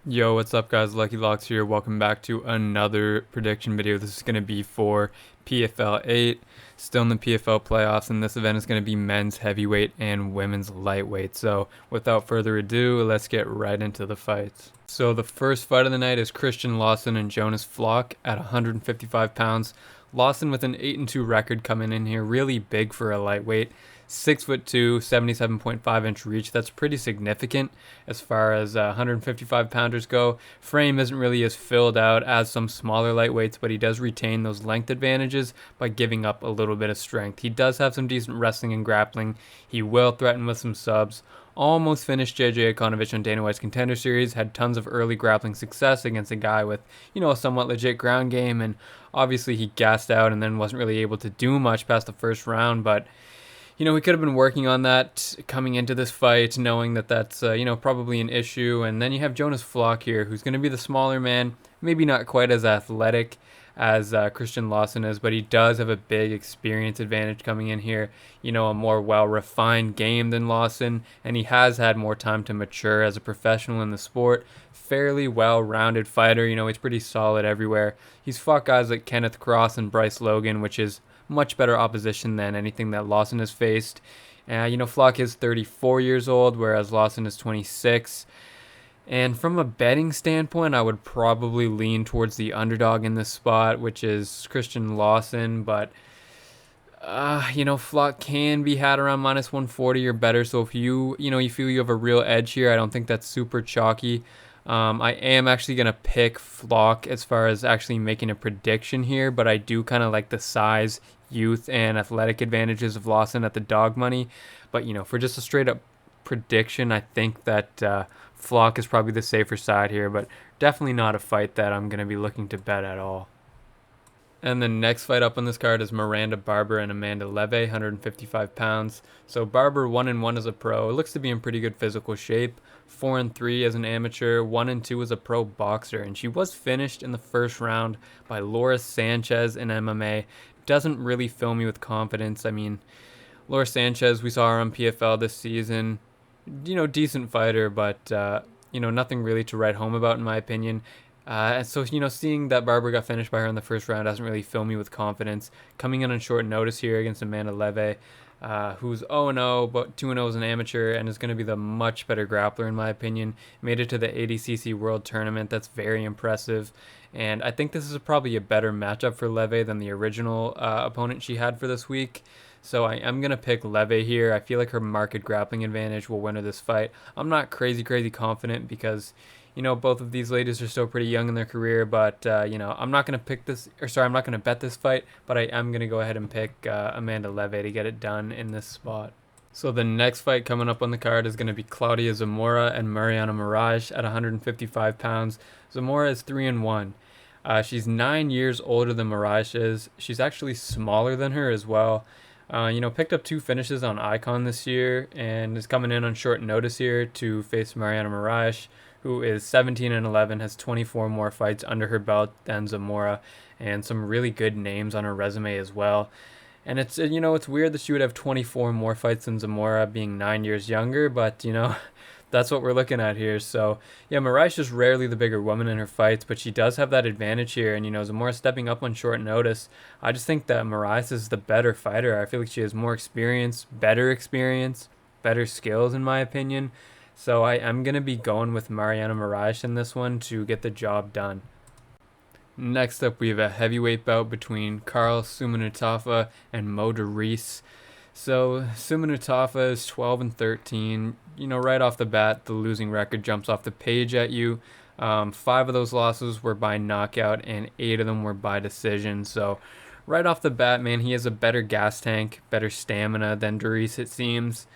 Yo, what's up guys? Lucky Locks here. Welcome back to another prediction video. This is going to be for PFL 8, still in the PFL playoffs, and this event is going to be men's heavyweight and women's lightweight. So without further ado, let's get right into the fights. So the first fight of the night is Lohsen and Jonas Flok at 155 pounds. Lohsen with an 8-2 record coming in here, really big for a lightweight. 6'2", 77.5-inch reach. That's pretty significant as far as 155 pounders go. Frame isn't really as filled out as some smaller lightweights, but he does retain those length advantages by giving up a little bit of strength. He does have some decent wrestling and grappling. He will threaten with some subs. Almost finished JJ Ikonovich on Dana White's Contender Series, had tons of early grappling success against a guy with, a somewhat legit ground game, and obviously he gassed out and then wasn't really able to do much past the first round, but we could have been working on that coming into this fight, knowing that that's, probably an issue. And then you have Jonas Flok here, who's going to be the smaller man, maybe not quite as athletic as Lohsen is, but he does have a big experience advantage coming in here. A more well-refined game than Lohsen, and he has had more time to mature as a professional in the sport. Fairly well-rounded fighter. He's pretty solid everywhere. He's fought guys like Kenneth Cross and Bryce Logan, which is much better opposition than anything that Lohsen has faced. Flok is 34 years old, whereas Lohsen is 26. And from a betting standpoint, I would probably lean towards the underdog in this spot, which is Lohsen. But, Flok can be had around minus 140 or better. So if you feel you have a real edge here, I don't think that's super chalky. I am actually going to pick Flok as far as actually making a prediction here, but I do kind of like the size, youth, and athletic advantages of Lohsen at the dog money. But, for just a straight up prediction, I think that Flok is probably the safer side here, but definitely not a fight that I'm going to be looking to bet at all. And the next fight up on this card is Miranda, Barber, and Amanda Leve, 155 pounds. So Barber 1-1 as a pro. It looks to be in pretty good physical shape. 4-3 as an amateur. 1-2 as a pro boxer. And she was finished in the first round by Laura Sanchez in MMA. Doesn't really fill me with confidence. I mean, Laura Sanchez, we saw her on PFL this season. Decent fighter, but, nothing really to write home about in my opinion. So seeing that Barber got finished by her in the first round doesn't really fill me with confidence. Coming in on short notice here against Amanda Leve, who's 0-0, but 2-0 as an amateur, and is going to be the much better grappler in my opinion. Made it to the ADCC World Tournament. That's very impressive. And I think this is probably a better matchup for Leve than the original opponent she had for this week. So I am going to pick Leve here. I feel like her market grappling advantage will win her this fight. I'm not crazy confident because both of these ladies are still pretty young in their career, but, I'm not going to bet this fight, but I am going to go ahead and pick Amanda Leve to get it done in this spot. So the next fight coming up on the card is going to be Claudia Zamora and Mariana Morais at 155 pounds. Zamora is 3-1. She's 9 years older than Morais is. She's actually smaller than her as well. Picked up 2 finishes on Icon this year and is coming in on short notice here to face Mariana Morais, who is 17-11, has 24 more fights under her belt than Zamora, and some really good names on her resume as well. And it's weird that she would have 24 more fights than Zamora, being 9 years younger, but that's what we're looking at here. So yeah, Morais is rarely the bigger woman in her fights, but she does have that advantage here. And Zamora stepping up on short notice. I just think that Morais is the better fighter. I feel like she has more experience, better skills in my opinion. So I am going to be going with Mariana Morais in this one to get the job done. Next up, we have a heavyweight bout between Carl Seumanutafa and DeReese. So Seumanutafa is 12-13. Right off the bat, the losing record jumps off the page at you. 5 of those losses were by knockout, and 8 of them were by decision. So right off the bat, man, he has a better gas tank, better stamina than DeReese, it seems.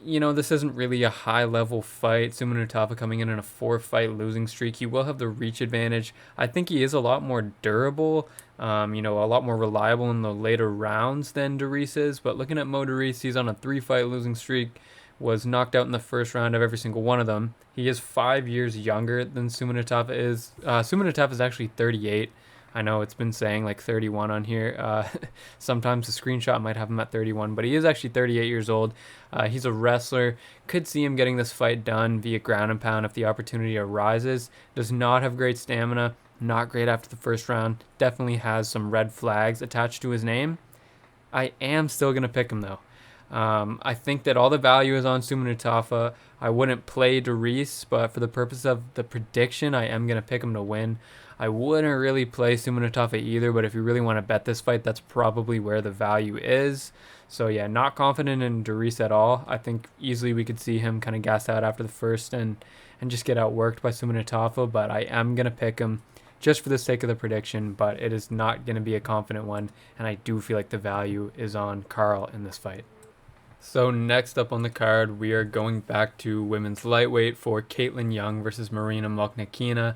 This isn't really a high-level fight. Seumanutafa coming in a 4-fight losing streak. He will have the reach advantage. I think he is a lot more durable, a lot more reliable in the later rounds than DeReese is. But looking at DeReese, he's on a 3-fight losing streak, was knocked out in the first round of every single one of them. He is 5 years younger than Seumanutafa is. Seumanutafa is actually 38. I know it's been saying like 31 on here. Sometimes the screenshot might have him at 31, but he is actually 38 years old. He's a wrestler. Could see him getting this fight done via ground and pound if the opportunity arises. Does not have great stamina. Not great after the first round. Definitely has some red flags attached to his name. I am still going to pick him though. I think that all the value is on Seumanutafa. I wouldn't play DeReese, but for the purpose of the prediction, I am going to pick him to win. I wouldn't really play Seumanutafa either, but if you really want to bet this fight, that's probably where the value is. So yeah, not confident in DeReese at all. I think easily we could see him kind of gas out after the first and just get outworked by Seumanutafa, but I am going to pick him just for the sake of the prediction, but it is not going to be a confident one, and I do feel like the value is on Carl in this fight. So next up on the card, we are going back to women's lightweight for Kaitlyn Young versus Marina Mokhnatkina.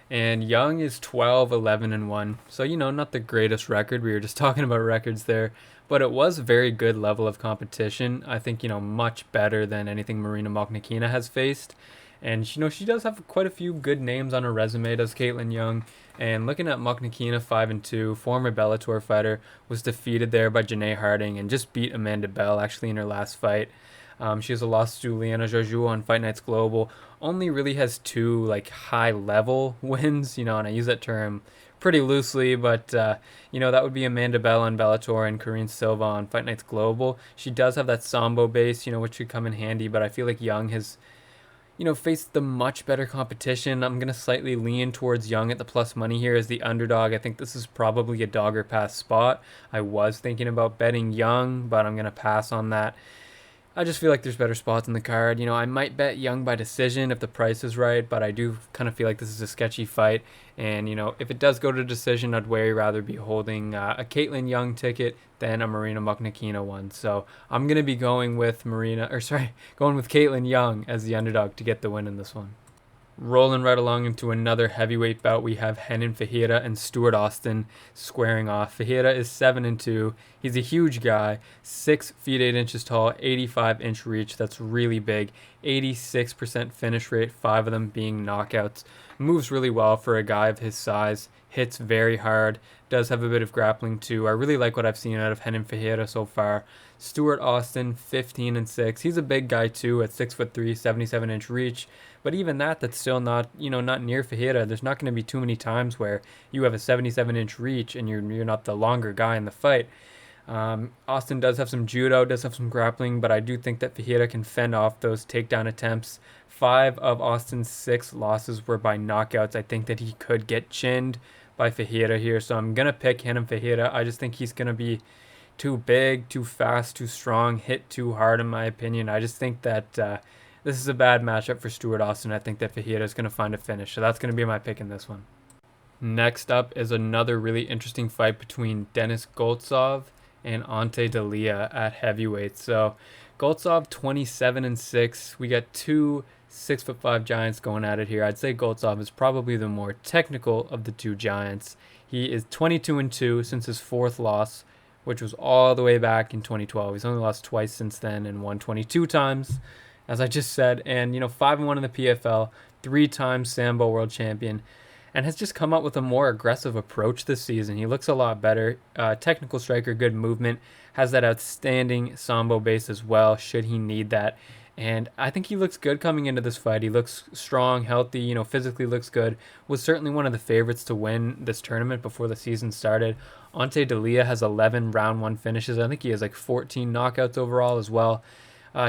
And Young is 12, 11, and 1. So, not the greatest record. We were just talking about records there. But it was a very good level of competition. I think, much better than anything Marina Mokhnatkina has faced. And, she does have quite a few good names on her resume, does Kaitlyn Young. And looking at Mokhnatkina, 5-2, former Bellator fighter, was defeated there by Genah Harding and just beat Amanda Bell, actually, in her last fight. She has a loss to Liana Jojo on Fight Nights Global. Only really has 2 high-level wins, and I use that term pretty loosely, but that would be Amanda Bell on Bellator and Karine Silva on Fight Nights Global. She does have that sambo base, which could come in handy, but I feel like Young has faced the much better competition. I'm going to slightly lean towards Young at the plus money here as the underdog. I think this is probably a dog or pass spot. I was thinking about betting Young, but I'm going to pass on that. I just feel like there's better spots in the card. I might bet Young by decision if the price is right, but I do kind of feel like this is a sketchy fight. And, if it does go to decision, I'd way rather be holding a Kaitlyn Young ticket than a Marina Mokhnatkina one. So I'm going to be going with going with Kaitlyn Young as the underdog to get the win in this one. Rolling right along into another heavyweight bout, we have Renan Ferreira and Stuart Austin squaring off. Ferreira is 7-2. He's a huge guy, 6 feet 8 inches tall, 85-inch reach. That's really big. 86% finish rate, 5 of them being knockouts. Moves really well for a guy of his size. Hits very hard. Does have a bit of grappling too. I really like what I've seen out of Renan Ferreira so far. Stuart Austin, 15-6. He's a big guy too at 6'3", 77-inch reach. But even that's still not, not near Ferreira. There's not going to be too many times where you have a 77-inch reach and you're not the longer guy in the fight. Austin does have some judo, does have some grappling, but I do think that Ferreira can fend off those takedown attempts. 5 of Austin's 6 losses were by knockouts. I think that he could get chinned by Ferreira here, so I'm going to pick Renan Ferreira. I just think he's going to be too big, too fast, too strong, hit too hard in my opinion. I just think that this is a bad matchup for Stuart Austin. I think that Ferreira is going to find a finish, so that's going to be my pick in this one. Next up is another really interesting fight between Denis Goltsov and Ante Delija at heavyweight. So Goltsov 27-6. We got 2 6'5" giants going at it here. I'd say Goltsov is probably the more technical of the 2 giants. He is 22-2 since his 4th loss, which was all the way back in 2012. He's only lost twice since then and won 22 times, as I just said. And 5-1 in the PFL, 3 times Sambo world champion, and has just come up with a more aggressive approach this season. He looks a lot better. Technical striker, good movement, has that outstanding sambo base as well, should he need that. And I think he looks good coming into this fight. He looks strong, healthy, physically looks good. Was certainly one of the favorites to win this tournament before the season started. Ante Delija has 11 round 1 finishes. I think he has 14 knockouts overall as well.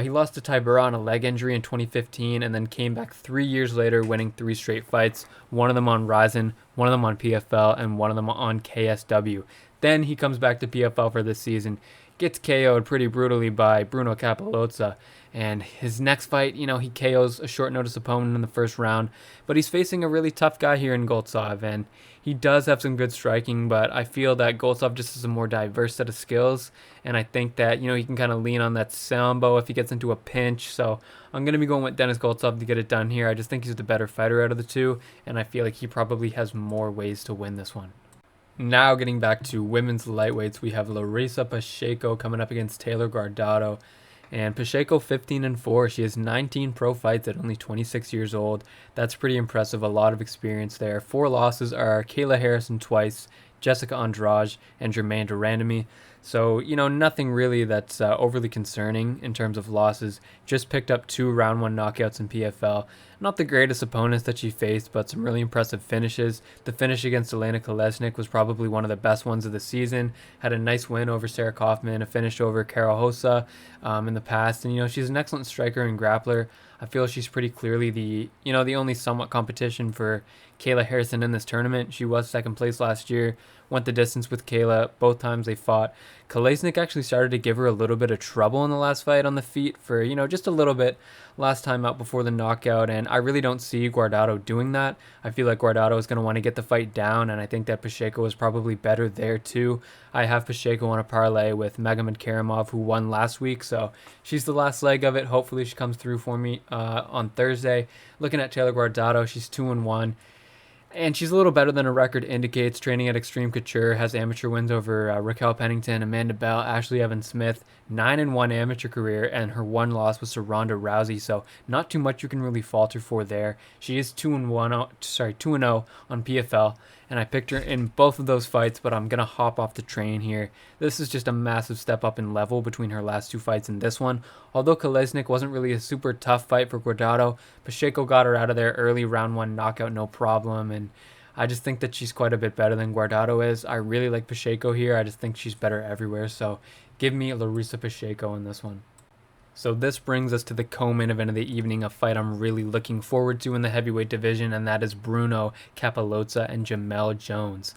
He lost to Tybura on a leg injury in 2015 and then came back 3 years later winning 3 straight fights, one of them on Ryzen, one of them on PFL, and one of them on KSW. Then he comes back to PFL for this season, gets KO'd pretty brutally by Bruno Cappelozza. And his next fight, he KOs a short notice opponent in the first round. But he's facing a really tough guy here in Goltsov. And he does have some good striking, but I feel that Goltsov just has a more diverse set of skills. And I think that, he can kind of lean on that sambo if he gets into a pinch. So I'm going to be going with Denis Goltsov to get it done here. I just think he's the better fighter out of the 2. And I feel like he probably has more ways to win this one. Now getting back to women's lightweights, we have Larissa Pacheco coming up against Taylor Guardado. And Pacheco 15-4. She has 19 pro fights at only 26 years old. That's pretty impressive. A lot of experience there. 4 losses are Kayla Harrison twice, Jessica Andrade, and Jermaine Durandamy. So, nothing really that's overly concerning in terms of losses. Just picked up 2 round 1 knockouts in PFL. Not the greatest opponents that she faced, but some really impressive finishes. The finish against Elena Kolesnik was probably one of the best ones of the season. Had a nice win over Sarah Kaufman, a finish over Cappelozza in the past. And, she's an excellent striker and grappler. I feel she's pretty clearly the only somewhat competition for Kayla Harrison in this tournament. She was second place last year, went the distance with Kayla both times they fought. Kolesnik actually started to give her a little bit of trouble in the last fight on the feet for, just a little bit last time out before the knockout, and I really don't see Guardado doing that. I feel like Guardado is going to want to get the fight down, and I think that Pacheco is probably better there too. I have Pacheco on a parlay with Magomed Karamov, who won last week, so she's the last leg of it. Hopefully she comes through for me on Thursday. Looking at Taylor Guardado, she's 2-1. And she's a little better than her record indicates. Training at Extreme Couture, has amateur wins over Raquel Pennington, Amanda Bell, Ashley Evans Smith, 9-1 amateur career, and her one loss was to Ronda Rousey. So not too much you can really falter for there. She is 2-0 on PFL, and I picked her in both of those fights, but I'm gonna hop off the train here. This is just a massive step up in level between her last 2 fights and this one. Although Kolesnik wasn't really a super tough fight for Guardado, Pacheco got her out of there early, round 1 knockout, no problem, and I just think that she's quite a bit better than Guardado is. I really like Pacheco here. I just think she's better everywhere, so give me Larissa Pacheco in this one. So this brings us to the co-main event of the evening, a fight I'm really looking forward to in the heavyweight division, and that is Bruno Cappelozza and Jamelle Jones.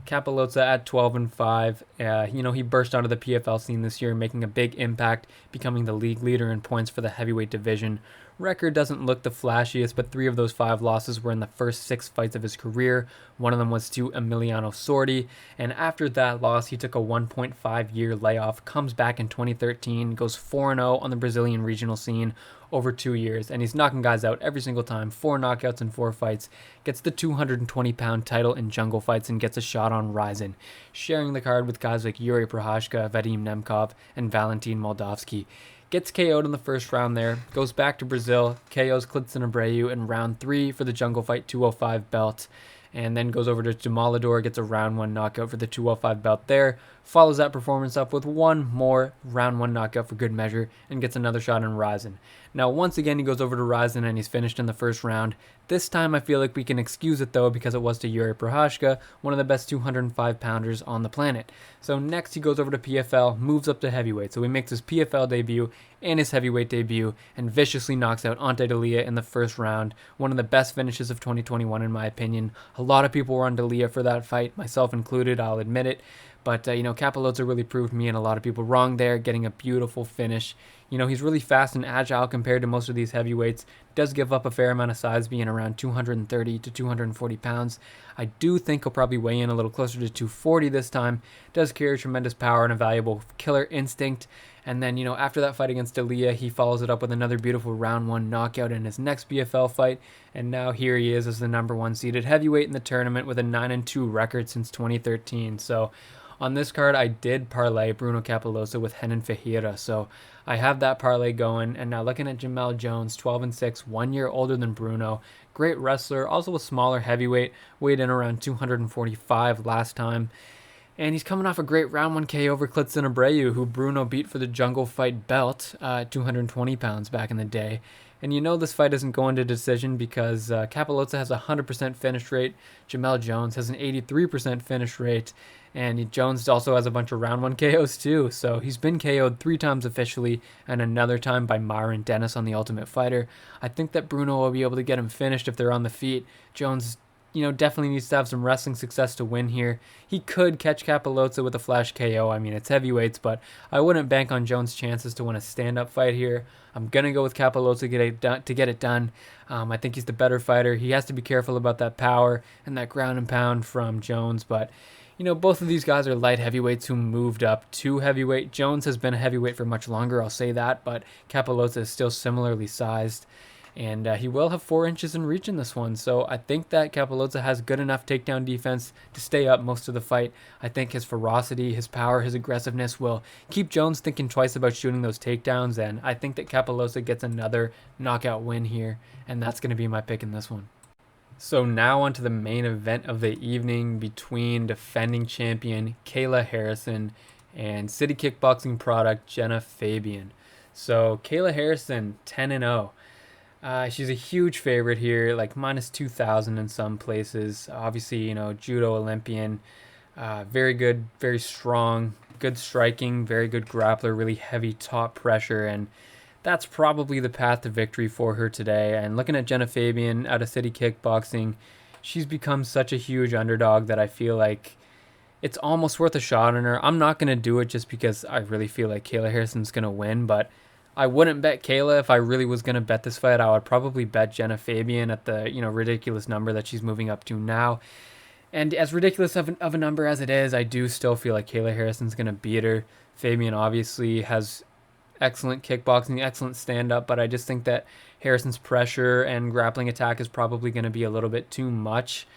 Cappelozza at 12-5. He burst onto the PFL scene this year, making a big impact, becoming the league leader in points for the heavyweight division. Record doesn't look the flashiest, but 3 of those 5 losses were in the first 6 fights of his career. One of them was to Emiliano Sordi, and after that loss, he took a 1.5-year layoff, comes back in 2013, goes 4-0 on the Brazilian regional scene over 2 years, and he's knocking guys out every single time. 4 knockouts in 4 fights, gets the 220-pound title in jungle fights, and gets a shot on Ryzen, sharing the card with guys like Yuri Prohashka, Vadim Nemkov, and Valentin Moldavsky. Gets KO'd in the first round there, goes back to Brazil, KOs Kaitlyn Abreu in round 3 for the Jungle Fight 205 belt, and then goes over to Jamelle, gets a round 1 knockout for the 205 belt there, follows that performance up with one more round 1 knockout for good measure, and gets another shot in Ryzen. Now, once again, he goes over to Ryzen and he's finished in the first round. This time, I feel like we can excuse it, though, because it was to Yuri Prohashka, one of the best 205-pounders on the planet. So next, he goes over to PFL, moves up to heavyweight. So he makes his PFL debut and his heavyweight debut, and viciously knocks out Ante Delija in the first round. One of the best finishes of 2021, in my opinion. A lot of people were on Delija for that fight, myself included, I'll admit it. But, Cappelozza really proved me and a lot of people wrong there, getting a beautiful finish. He's really fast and agile compared to most of these heavyweights. Does give up a fair amount of size, being around 230 to 240 pounds. I do think he'll probably weigh in a little closer to 240 this time. Does carry tremendous power and a valuable killer instinct. And then, after that fight against Delija, he follows it up with another beautiful round 1 knockout in his next PFL fight. And now here he is as the number 1 seeded heavyweight in the tournament with a 9-2 record since 2013. So on this card, I did parlay Bruno Cappelozza with Renan Ferreira, so I have that parlay going. And now looking at Jamelle Jones, 12-6, 1 year older than Bruno. Great wrestler, also a smaller heavyweight, weighed in around 245 last time. And he's coming off a great round 1 KO over Kaitlyn Abreu, who Bruno beat for the Jungle Fight belt, 220 pounds back in the day. And this fight isn't going to decision because Cappelozza has a 100% finish rate. Jamelle Jones has an 83% finish rate. And Jones also has a bunch of round 1 KOs too. So he's been KO'd 3 times officially and another time by Myron Dennis on The Ultimate Fighter. I think that Bruno will be able to get him finished if they're on the feet. Jones definitely needs to have some wrestling success to win here. He could catch Cappelozza with a flash KO. I mean, it's heavyweights, but I wouldn't bank on Jones' chances to win a stand-up fight here. I'm going to go with Cappelozza to get it done. I think he's the better fighter. He has to be careful about that power and that ground and pound from Jones, but both of these guys are light heavyweights who moved up to heavyweight. Jones has been a heavyweight for much longer, I'll say that, but Cappelozza is still similarly sized. And he will have 4 inches in reach in this one. So I think that Cappelozza has good enough takedown defense to stay up most of the fight. I think his ferocity, his power, his aggressiveness will keep Jones thinking twice about shooting those takedowns. And I think that Cappelozza gets another knockout win here. And that's going to be my pick in this one. So now on to the main event of the evening between defending champion Kayla Harrison and City Kickboxing product Genah Fabian. So Kayla Harrison, 10-0. She's a huge favorite here, like minus 2,000 in some places. Obviously, you know, judo Olympian, very good, very strong, good striking, very good grappler, really heavy top pressure, and that's probably the path to victory for her today. And looking at Genah Fabian out of City Kickboxing, she's become such a huge underdog that I feel like it's almost worth a shot on her. I'm not going to do it just because I really feel like Kayla Harrison's going to win, but I wouldn't bet Kayla if I really was going to bet this fight. I would probably bet Genah Fabian at the, you know, ridiculous number that she's moving up to now. And as ridiculous of a number as it is, I do still feel like Kayla Harrison's going to beat her. Fabian obviously has excellent kickboxing, excellent stand-up, but I just think that Harrison's pressure and grappling attack is probably going to be a little bit too much.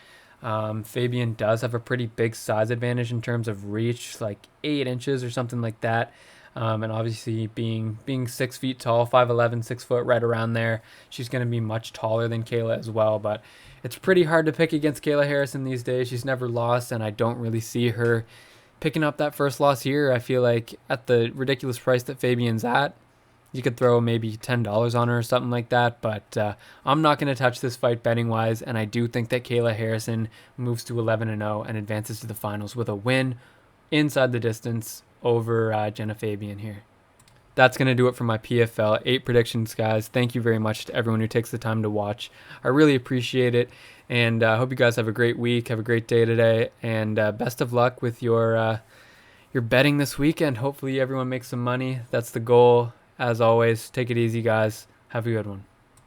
Fabian does have a pretty big size advantage in terms of reach, like 8 inches or something like that. And obviously being 6 feet tall, 5'11", 6 foot, right around there, she's going to be much taller than Kayla as well. But it's pretty hard to pick against Kayla Harrison these days. She's never lost, and I don't really see her picking up that first loss here. I feel like at the ridiculous price that Fabian's at, you could throw maybe $10 on her or something like that. But I'm not going to touch this fight betting-wise, and I do think that Kayla Harrison moves to 11-0 and advances to the finals with a win inside the distance over Genah Fabian here. That's going to do it for my PFL 8 predictions, guys. Thank you very much to everyone who takes the time to watch. I really appreciate it, and I hope you guys have a great week, have a great day today, and best of luck with your betting this weekend. Hopefully everyone makes some money. That's the goal. As always, take it easy, guys. Have a good one.